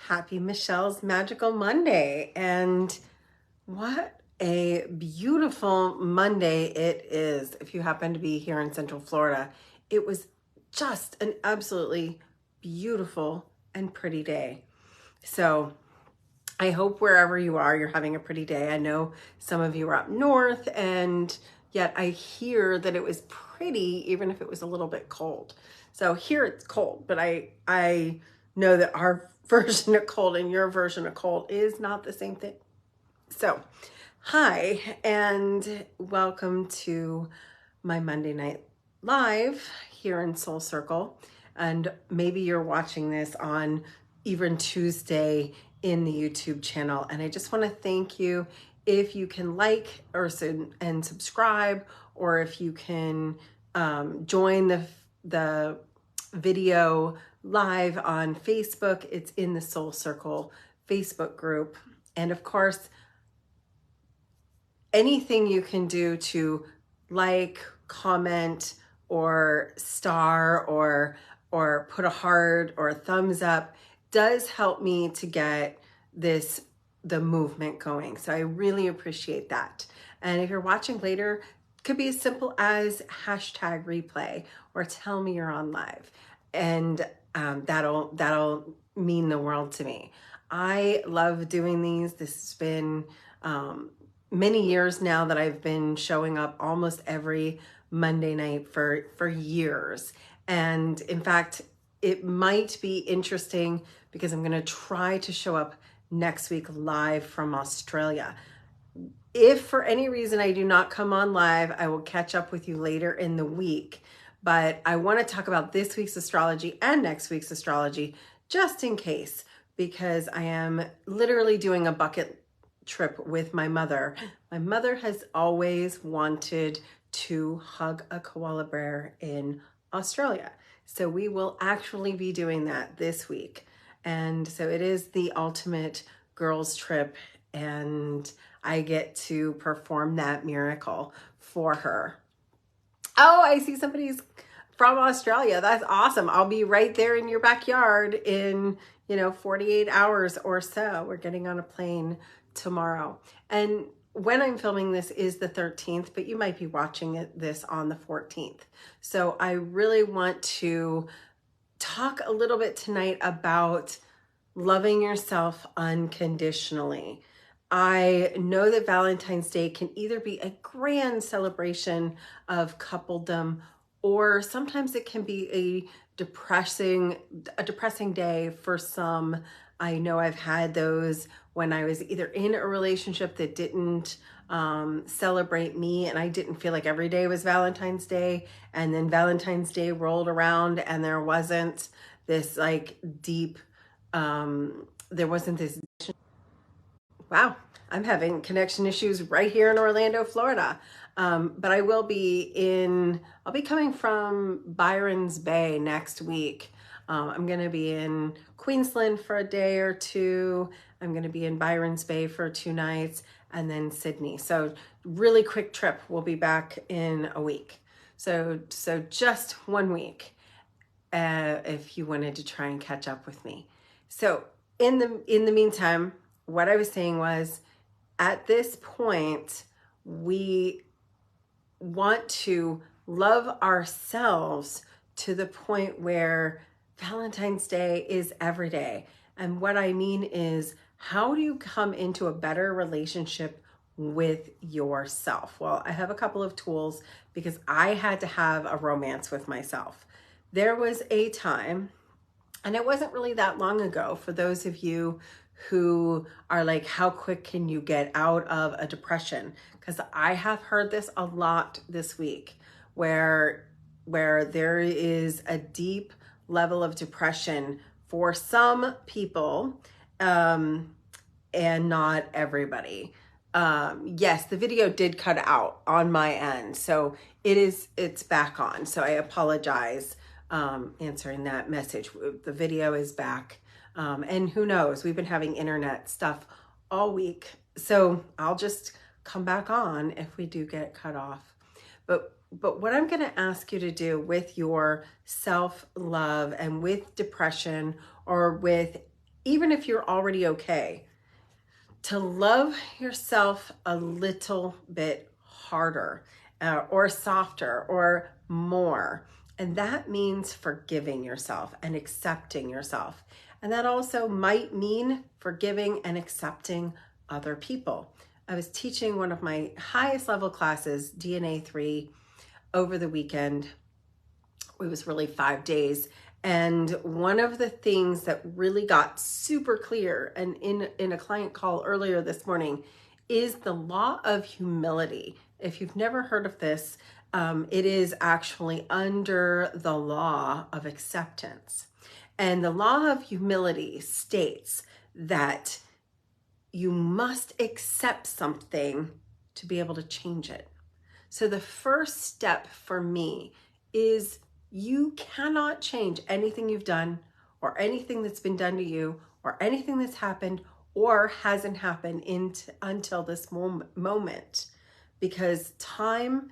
Happy Michelle's Magical Monday. And what a beautiful Monday it is. If you happen to be here in Central Florida, it was just an absolutely beautiful and pretty day. So I hope wherever you are, you're having a pretty day. I know some of you are up north, and yet I hear that it was pretty, even if it was a little bit cold. So here it's cold, but I know that our version of cold and your version of cold is not the same thing. So hi, and welcome to my Monday night live here in Soul Circle. And maybe you're watching this on even Tuesday in the YouTube channel. And I just want to thank you if you can like and subscribe, or if you can join the video live on Facebook. It's in the Soul Circle Facebook group. And of course, anything you can do to like, comment, or star, or put a heart or a thumbs up does help me to get the movement going. So I really appreciate that. And if you're watching later, it could be as simple as hashtag replay or tell me you're on live. And that'll mean the world to me. I love doing these. This has been many years now that I've been showing up almost every Monday night for years. And in fact, it might be interesting because I'm going to try to show up next week live from Australia. If for any reason I do not come on live, I will catch up with you later in the week. But I want to talk about this week's astrology and next week's astrology just in case, because I am literally doing a bucket trip with my mother. My mother has always wanted to hug a koala bear in Australia. So we will actually be doing that this week. And so it is the ultimate girls trip, and I get to perform that miracle for her. Oh, I see somebody's from Australia. That's awesome. I'll be right there in your backyard in, 48 hours or so. We're getting on a plane tomorrow. And when I'm filming this is the 13th, but you might be watching this on the 14th. So I really want to talk a little bit tonight about loving yourself unconditionally. I know that Valentine's Day can either be a grand celebration of coupledom, or sometimes it can be a depressing day for some. I know I've had those when I was either in a relationship that didn't celebrate me, and I didn't feel like every day was Valentine's Day, and then Valentine's Day rolled around and there wasn't this deep, there wasn't this, wow, I'm having connection issues right here in Orlando, Florida. But I'll be coming from Byron's Bay next week. I'm going to be in Queensland for a day or two. I'm going to be in Byron's Bay for 2 nights, and then Sydney. So really quick trip. We'll be back in a week. So just 1 week, if you wanted to try and catch up with me. So in the meantime, what I was saying was, at this point, we want to love ourselves to the point where Valentine's Day is every day. And what I mean is, how do you come into a better relationship with yourself? Well, I have a couple of tools because I had to have a romance with myself. There was a time, and it wasn't really that long ago, for those of you who are like, how quick can you get out of a depression? Because I have heard this a lot this week, where there is a deep level of depression for some people, and not everybody. Yes, the video did cut out on my end, so it's back on. So I apologize answering that message. The video is back. And who knows, we've been having internet stuff all week. So I'll just come back on if we do get cut off. But what I'm going to ask you to do with your self-love and with depression, or with even if you're already okay, to love yourself a little bit harder or softer or more. And that means forgiving yourself and accepting yourself. And that also might mean forgiving and accepting other people. I was teaching one of my highest level classes, DNA 3, over the weekend. It was really 5 days. And one of the things that really got super clear and in a client call earlier this morning is the law of humility. If you've never heard of this, it is actually under the law of acceptance. And the law of humility states that you must accept something to be able to change it. So the first step for me is you cannot change anything you've done or anything that's been done to you or anything that's happened or hasn't happened until this moment, because time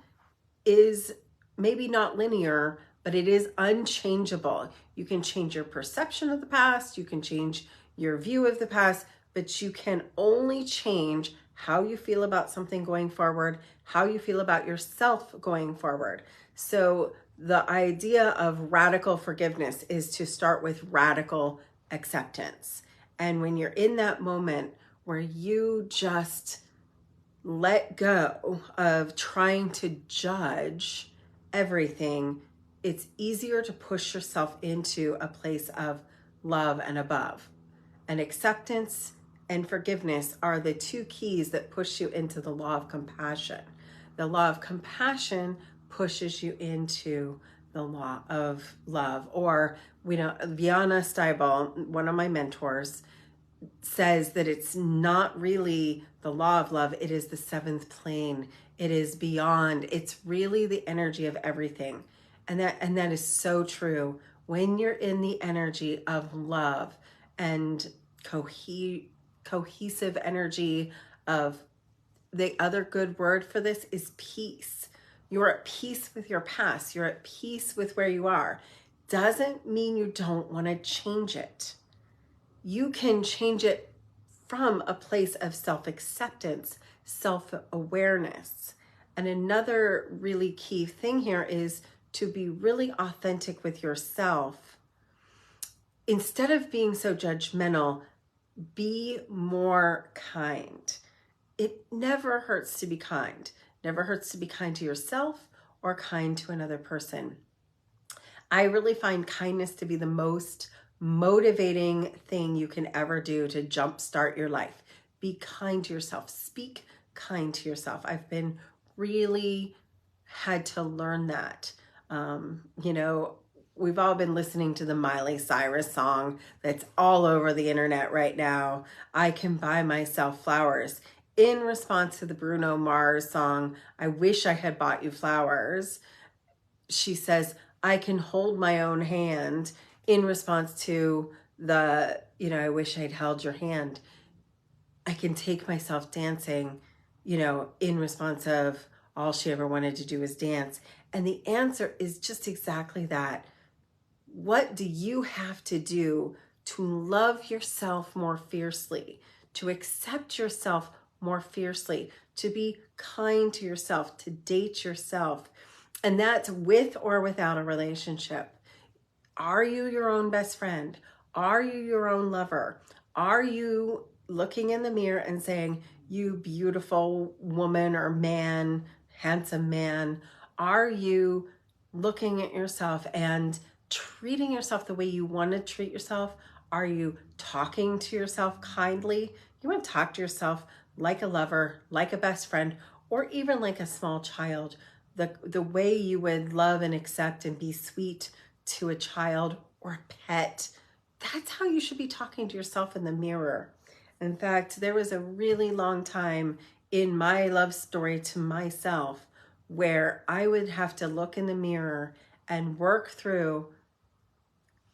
is maybe not linear, but it is unchangeable. You can change your perception of the past, you can change your view of the past, but you can only change how you feel about something going forward, how you feel about yourself going forward. So the idea of radical forgiveness is to start with radical acceptance. And when you're in that moment where you just let go of trying to judge everything, it's easier to push yourself into a place of love and above. And acceptance and forgiveness are the two keys that push you into the law of compassion. The law of compassion pushes you into the law of love. Or, Viana Steibel, one of my mentors, says that it's not really the law of love, it is the seventh plane. It is beyond. It's really the energy of everything. And that is so true. When you're in the energy of love and cohesive energy of, the other good word for this is peace. You're at peace with your past. You're at peace with where you are. Doesn't mean you don't want to change it. You can change it from a place of self-acceptance, self-awareness. And another really key thing here is to be really authentic with yourself. Instead of being so judgmental, be more kind. It never hurts to be kind. Never hurts to be kind to yourself or kind to another person. I really find kindness to be the most motivating thing you can ever do to jumpstart your life. Be kind to yourself. Speak kind to yourself. I've been really had to learn that. We've all been listening to the Miley Cyrus song that's all over the internet right now. I can buy myself flowers. In response to the Bruno Mars song, I wish I had bought you flowers, she says, I can hold my own hand. In response to the, I wish I'd held your hand. I can take myself dancing, in response of all she ever wanted to do was dance. And the answer is just exactly that. What do you have to do to love yourself more fiercely, to accept yourself more fiercely, to be kind to yourself, to date yourself? And that's with or without a relationship. Are you your own best friend? Are you your own lover? Are you looking in the mirror and saying, you beautiful woman or man, handsome man? Are you looking at yourself and treating yourself the way you want to treat yourself? Are you talking to yourself kindly? You want to talk to yourself like a lover, like a best friend, or even like a small child. The way you would love and accept and be sweet to a child or a pet. That's how you should be talking to yourself in the mirror. In fact, there was a really long time in my love story to myself where I would have to look in the mirror and work through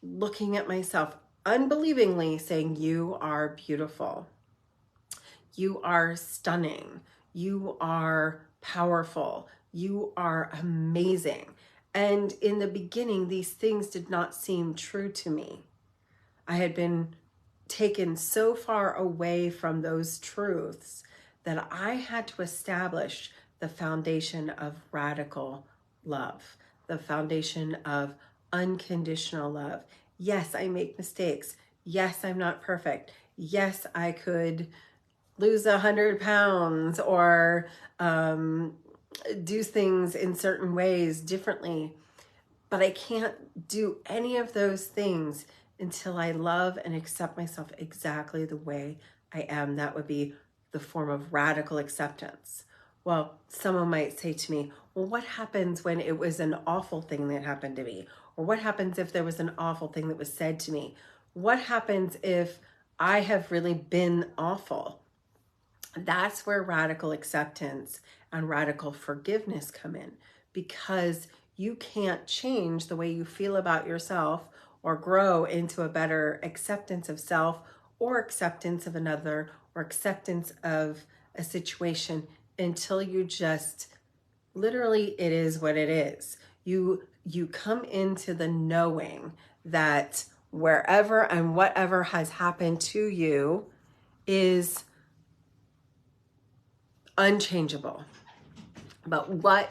looking at myself unbelievingly saying, you are beautiful. You are stunning. You are powerful. You are amazing. And in the beginning, these things did not seem true to me. I had been taken so far away from those truths that I had to establish the foundation of radical love, the foundation of unconditional love. Yes, I make mistakes. Yes, I'm not perfect. Yes, I could lose 100 pounds or do things in certain ways differently. But I can't do any of those things until I love and accept myself exactly the way I am. That would be the form of radical acceptance. Well, someone might say to me, well, what happens when it was an awful thing that happened to me? Or what happens if there was an awful thing that was said to me? What happens if I have really been awful? That's where radical acceptance and radical forgiveness come in, because you can't change the way you feel about yourself or grow into a better acceptance of self or acceptance of another or acceptance of a situation until you just literally, it is what it is. You come into the knowing that wherever and whatever has happened to you is unchangeable. But what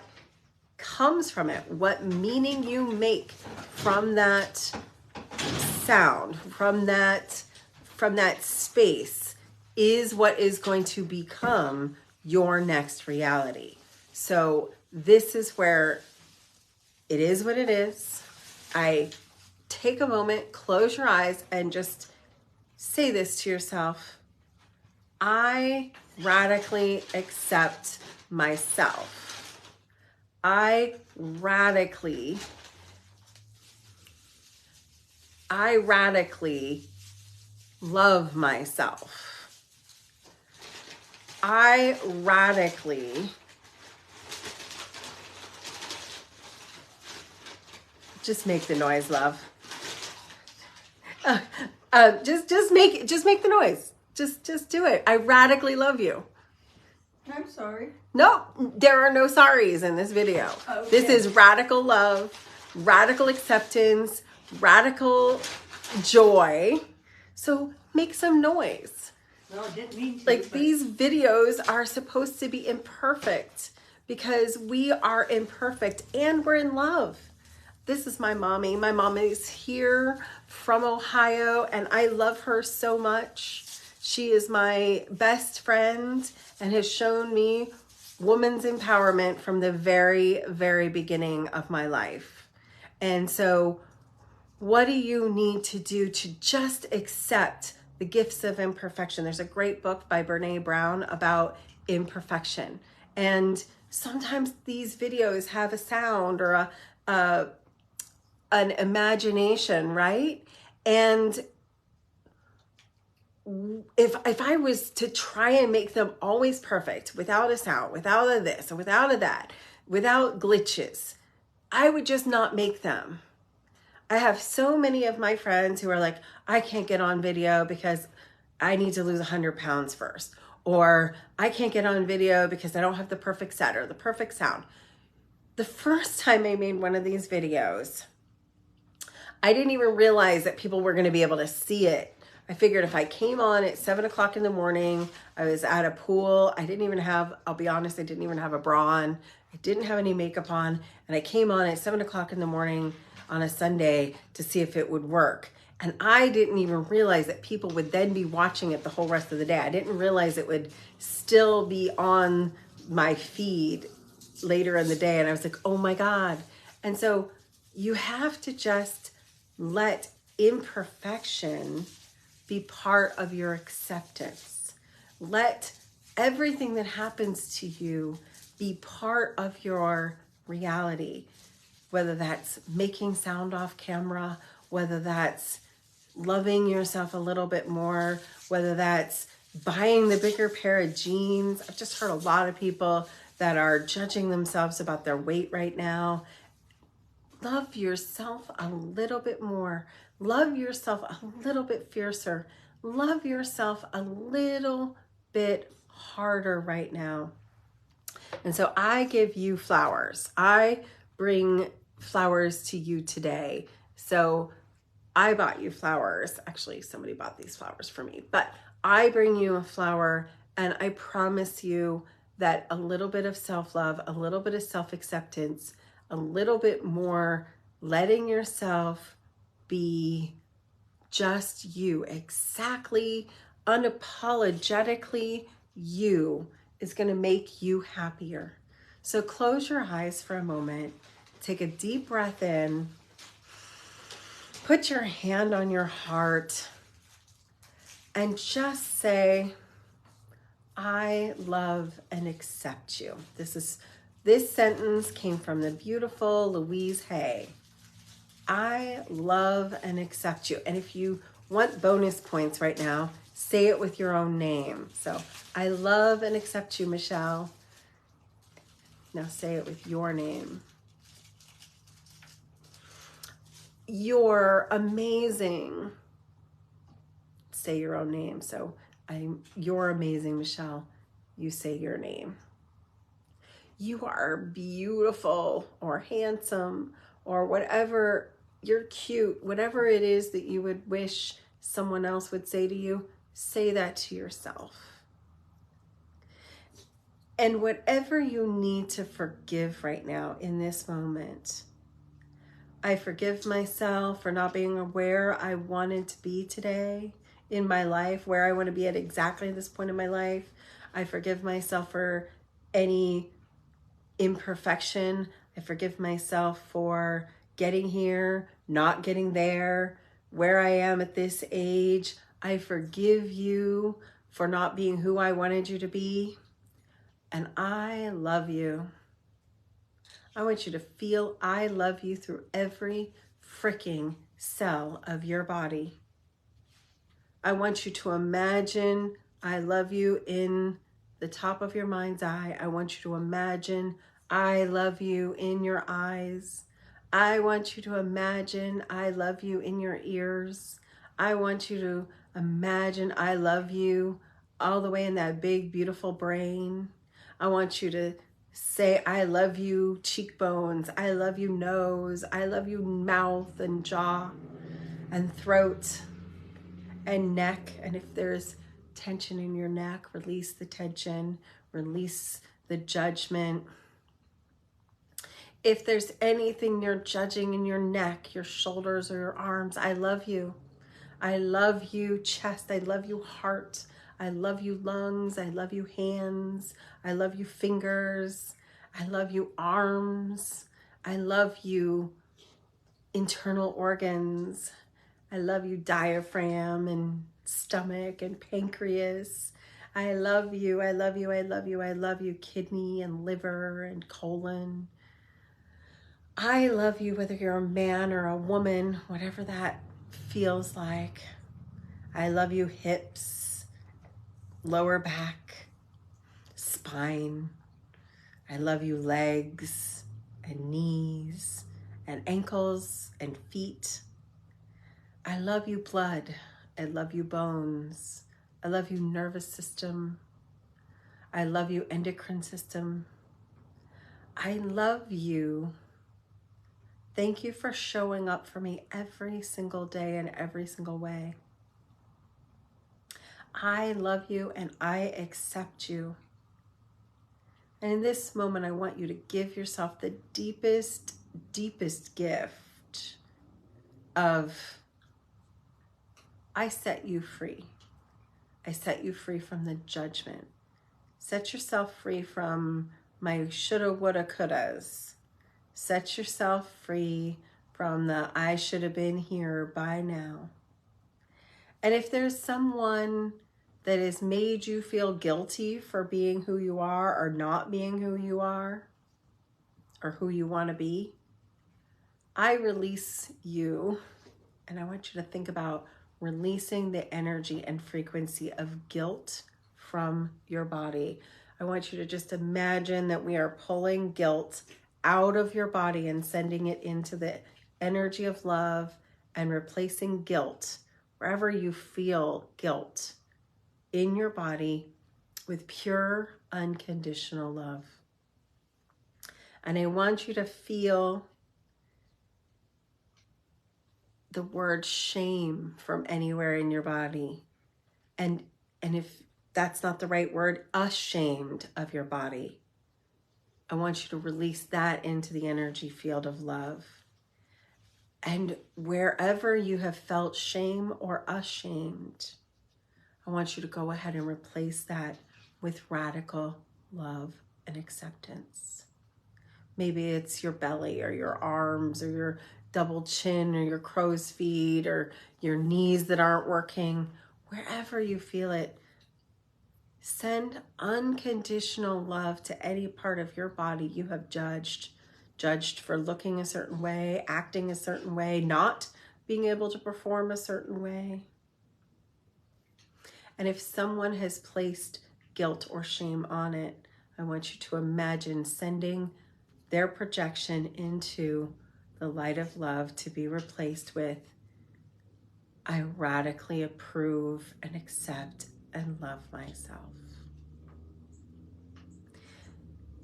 comes from it, what meaning you make from that sound, from that space, is what is going to become your next reality. So this is where it is what it is. I take a moment, close your eyes, and just say this to yourself. I radically accept myself. I radically love myself. I radically just make the noise, love. Just make the noise. Just do it. I radically love you. I'm sorry. No, there are no sorries in this video. Okay. This is radical love, radical acceptance, radical joy. So make some noise. Well, I didn't mean to. Like, these videos are supposed to be imperfect because we are imperfect and we're in love. This is my mommy. My mom is here from Ohio and I love her so much. She is my best friend and has shown me woman's empowerment from the very, very beginning of my life. And so what do you need to do to just accept the gifts of imperfection? There's a great book by Brene Brown about imperfection. And sometimes these videos have a sound or an imagination, right? And if I was to try and make them always perfect, without a sound, without a this, or without a that, without glitches, I would just not make them. I have so many of my friends who are like, I can't get on video because I need to lose 100 pounds first. Or I can't get on video because I don't have the perfect set or the perfect sound. The first time I made one of these videos, I didn't even realize that people were going to be able to see it. I figured if I came on at 7 o'clock in the morning, I was at a pool. I didn't even have, I'll be honest, I didn't even have a bra on. I didn't have any makeup on. And I came on at 7 o'clock in the morning on a Sunday to see if it would work. And I didn't even realize that people would then be watching it the whole rest of the day. I didn't realize it would still be on my feed later in the day. And I was like, oh my God. And so you have to just let imperfection be part of your acceptance. Let everything that happens to you be part of your reality, whether that's making sound off camera, whether that's loving yourself a little bit more, whether that's buying the bigger pair of jeans. I've just heard a lot of people that are judging themselves about their weight right now. Love yourself a little bit more. Love yourself a little bit fiercer. Love yourself a little bit harder right now. And so I give you flowers. I bring flowers to you today. So I bought you flowers. Actually, somebody bought these flowers for me, but I bring you a flower, and I promise you that a little bit of self-love, a little bit of self-acceptance, a little bit more letting yourself be just you, exactly, unapologetically you, is going to make you happier. So close your eyes for a moment, take a deep breath in, put your hand on your heart, and just say, I love and accept you. This sentence came from the beautiful Louise Hay. I love and accept you. And if you want bonus points right now, say it with your own name. So I love and accept you, Michelle. Now say it with your name. You're amazing. Say your own name. So you're amazing, Michelle. You say your name. You are beautiful or handsome or whatever. You're cute. Whatever it is that you would wish someone else would say to you, say that to yourself. And whatever you need to forgive right now in this moment, I forgive myself for not being aware I wanted to be today in my life, where I want to be at exactly this point in my life. I forgive myself for any imperfection. I forgive myself for getting here, not getting there, where I am at this age. I forgive you for not being who I wanted you to be. And I love you. I want you to feel I love you through every freaking cell of your body. I want you to imagine I love you in the top of your mind's eye. I want you to imagine I love you in your eyes. I want you to imagine I love you in your ears. I want you to imagine I love you all the way in that big, beautiful brain. I want you to say, I love you cheekbones. I love you nose. I love you mouth and jaw and throat and neck. And if there's tension in your neck, release the tension, release the judgment. If there's anything you're judging in your neck, your shoulders or your arms, I love you. I love you chest. I love you heart. I love you lungs. I love you hands. I love you fingers. I love you arms. I love you internal organs. I love you diaphragm and stomach and pancreas. I love you. I love you. I love you. I love you kidney and liver and colon. I love you whether you're a man or a woman, whatever that feels like. I love you hips, lower back, spine. I love you legs and knees and ankles and feet. I love you blood. I love you bones. I love you nervous system. I love you endocrine system. I love you. Thank you for showing up for me every single day in every single way. I love you and I accept you. And in this moment, I want you to give yourself the deepest, deepest gift of, I set you free. I set you free from the judgment. Set yourself free from my shoulda, woulda, couldas. Set yourself free from the I should have been here by now. And if there's someone that has made you feel guilty for being who you are or not being who you are or who you want to be, I release you. And I want you to think about releasing the energy and frequency of guilt from your body. I want you to just imagine that we are pulling guilt out of your body and sending it into the energy of love and replacing guilt wherever you feel guilt in your body with pure unconditional love. And I want you to feel the word shame from anywhere in your body. And if that's not the right word, ashamed of your body, I want you to release that into the energy field of love. And wherever you have felt shame or ashamed, I want you to go ahead and replace that with radical love and acceptance. Maybe it's your belly or your arms or your double chin or your crow's feet or your knees that aren't working. Wherever you feel it, send unconditional love to any part of your body you have judged for looking a certain way, acting a certain way, not being able to perform a certain way. And if someone has placed guilt or shame on it, I want you to imagine sending their projection into the light of love to be replaced with, I radically approve and accept and love myself.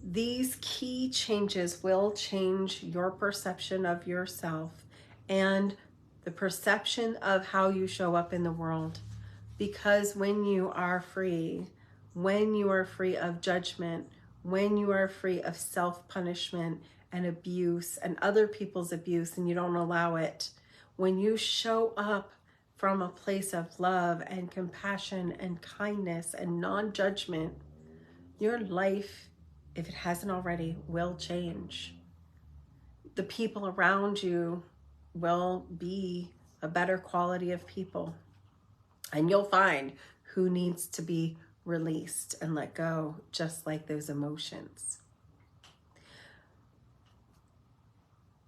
These key changes will change your perception of yourself and the perception of how you show up in the world. Because when you are free of judgment, when you are free of self-punishment and abuse and other people's abuse and you don't allow it, when you show up from a place of love and compassion and kindness and non-judgment, your life, if it hasn't already, will change. The people around you will be a better quality of people. And you'll find who needs to be released and let go, just like those emotions.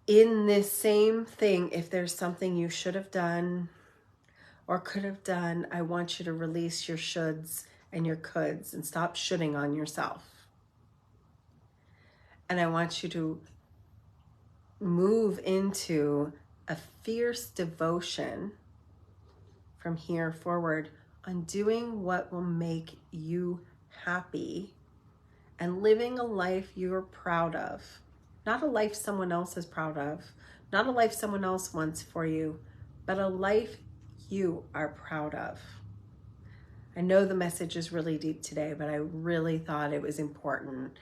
In this same thing, if there's something you should have done or could have done, I want you to release your shoulds and your coulds and stop shoulding on yourself. And I want you to move into a fierce devotion from here forward on doing what will make you happy and living a life you're proud of. Not a life someone else is proud of, not a life someone else wants for you, but a life you are proud of. I know the message is really deep today, but I really thought it was important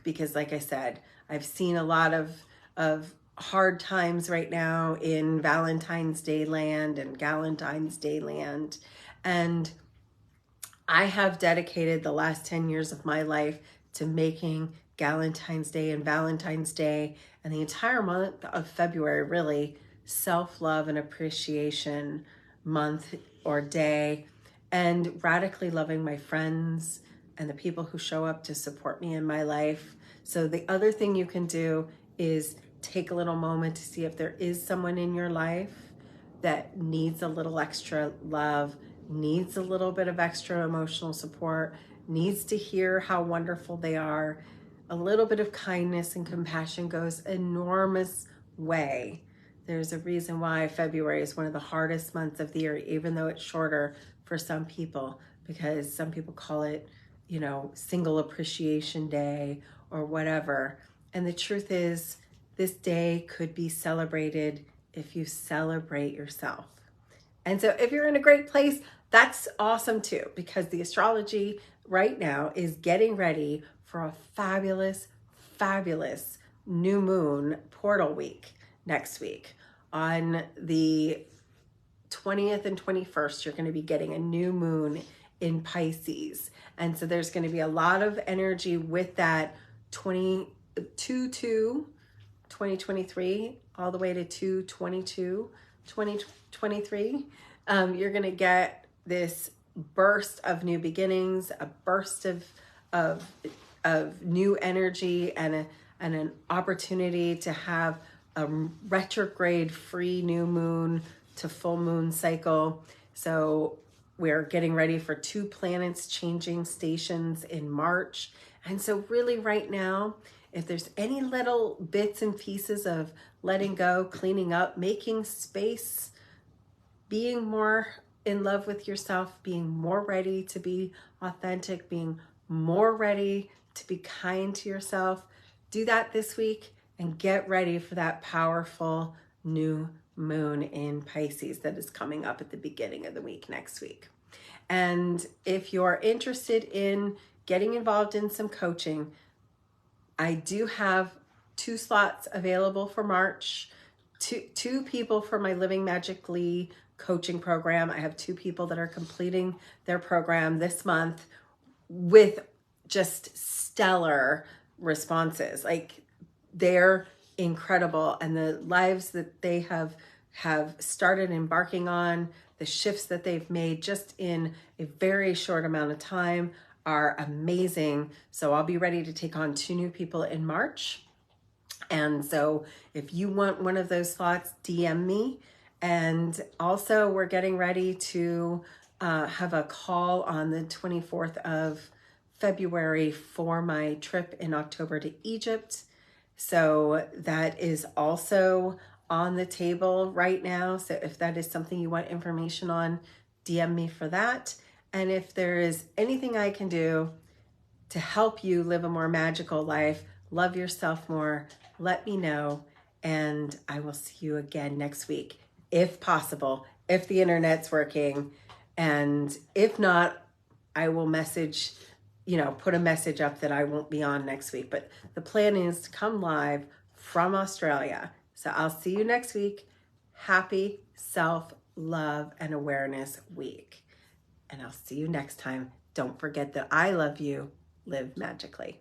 because, like I said, I've seen a lot of hard times right now in Valentine's Day land and Galentine's Day land. And I have dedicated the last 10 years of my life to making Galentine's Day and Valentine's Day and the entire month of February really self-love and appreciation month or day, and radically loving my friends and the people who show up to support me in my life. So the other thing you can do is take a little moment to see if there is someone in your life that needs a little extra love, needs a little bit of extra emotional support, needs to hear how wonderful they are. A little bit of kindness and compassion goes enormous way. There's a reason why February is one of the hardest months of the year, even though it's shorter for some people, because some people call it, Single Appreciation Day or whatever. And the truth is, this day could be celebrated if you celebrate yourself. And so if you're in a great place, that's awesome too, because the astrology right now is getting ready for a fabulous, fabulous new moon portal week next week. On the 20th and 21st, you're going to be getting a new moon in Pisces. And so there's going to be a lot of energy with that 2023 all the way to 2023. You're going to get this burst of new beginnings, a burst of new energy, and an opportunity to have a retrograde free new moon to full moon cycle. So we're getting ready for 2 planets changing stations in March. And so really right now, if there's any little bits and pieces of letting go, cleaning up, making space, being more in love with yourself, being more ready to be authentic, being more ready to be kind to yourself, do that this week and get ready for that powerful new moon in Pisces that is coming up at the beginning of the week next week. And if you're interested in getting involved in some coaching, I do have 2 slots available for March. Two people for my Living Magically coaching program. I have 2 people that are completing their program this month with just stellar responses. Like, they're incredible, and the lives that they have started embarking on, the shifts that they've made just in a very short amount of time are amazing. So I'll be ready to take on 2 new people in March. And so if you want one of those slots, DM me. And also, we're getting ready to have a call on the 24th of February for my trip in October to Egypt. So that is also on the table right now. So if that is something you want information on, DM me for that. And if there is anything I can do to help you live a more magical life, love yourself more, let me know. And I will see you again next week, if possible, if the internet's working. And if not, I will message, put a message up that I won't be on next week. But the plan is to come live from Australia. So I'll see you next week. Happy Self-Love and Awareness Week. And I'll see you next time. Don't forget that I love you. Live magically.